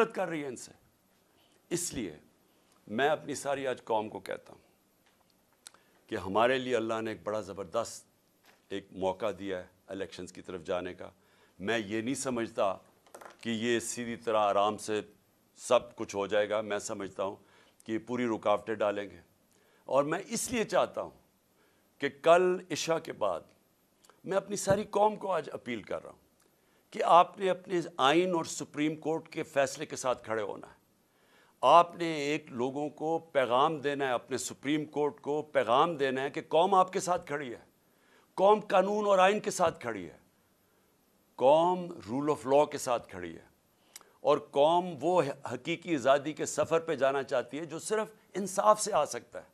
کر رہی ہے ان سے. اس لیے میں اپنی ساری آج قوم کو کہتا ہوں کہ ہمارے لیے اللہ نے ایک بڑا زبردست ایک موقع دیا ہے الیکشنز کی طرف جانے کا. میں یہ نہیں سمجھتا کہ یہ سیدھی طرح آرام سے سب کچھ ہو جائے گا. میں سمجھتا ہوں کہ پوری رکاوٹیں ڈالیں گے. اور میں اس لیے چاہتا ہوں کہ کل عشاء کے بعد میں اپنی ساری قوم کو آج اپیل کر رہا ہوں کہ آپ نے اپنے آئین اور سپریم کورٹ کے فیصلے کے ساتھ کھڑے ہونا ہے. آپ نے ایک لوگوں کو پیغام دینا ہے, اپنے سپریم کورٹ کو پیغام دینا ہے کہ قوم آپ کے ساتھ کھڑی ہے, قوم قانون اور آئین کے ساتھ کھڑی ہے, قوم رول آف لاء کے ساتھ کھڑی ہے, اور قوم وہ حقیقی آزادی کے سفر پہ جانا چاہتی ہے جو صرف انصاف سے آ سکتا ہے.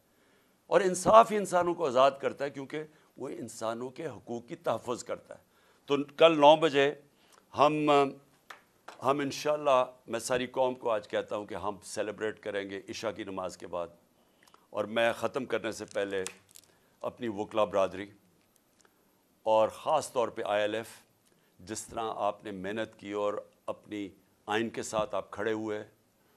اور انصاف ہی انسانوں کو آزاد کرتا ہے کیونکہ وہ انسانوں کے حقوق کی تحفظ کرتا ہے. تو کل 9 بجے ہم انشاءاللہ, میں ساری قوم کو آج کہتا ہوں کہ ہم سیلیبریٹ کریں گے عشاء کی نماز کے بعد. اور میں ختم کرنے سے پہلے اپنی وکلا برادری اور خاص طور پہ ILF, جس طرح آپ نے محنت کی اور اپنی آئین کے ساتھ آپ کھڑے ہوئے,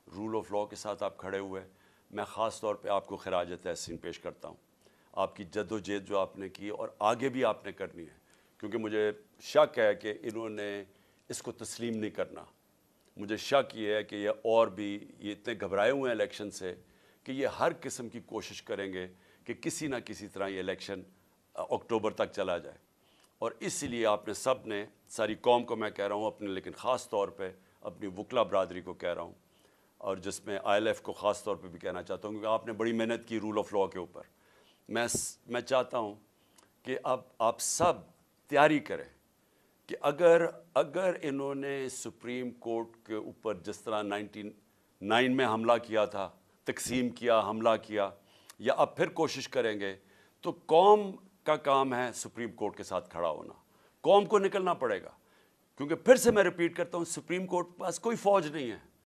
رول آف لاء کے ساتھ آپ کھڑے ہوئے, میں خاص طور پہ آپ کو خراج تحسین پیش کرتا ہوں. آپ کی جد و جہد جو آپ نے کی اور آگے بھی آپ نے کرنی ہے, کیونکہ مجھے شک ہے کہ انہوں نے اس کو تسلیم نہیں کرنا. مجھے شک یہ ہے کہ یہ اور بھی یہ اتنے گھبرائے ہوئے ہیں الیکشن سے کہ یہ ہر قسم کی کوشش کریں گے کہ کسی نہ کسی طرح یہ الیکشن اکتوبر تک چلا جائے. اور اس لیے آپ نے سب نے, ساری قوم کو میں کہہ رہا ہوں اپنے, لیکن خاص طور پہ اپنی وکلا برادری کو کہہ رہا ہوں, اور جس میں ILF کو خاص طور پہ بھی کہنا چاہتا ہوں کیونکہ آپ نے بڑی محنت کی رول آف لاء کے اوپر. میں چاہتا ہوں کہ اب آپ سب تیاری کریں کہ اگر انہوں نے سپریم کورٹ کے اوپر جس طرح 99 میں حملہ کیا تھا, تقسیم کیا, حملہ کیا, یا اب پھر کوشش کریں گے, تو قوم کا کام ہے سپریم کورٹ کے ساتھ کھڑا ہونا. قوم کو نکلنا پڑے گا, کیونکہ پھر سے میں ریپیٹ کرتا ہوں, سپریم کورٹ کے پاس کوئی فوج نہیں ہے,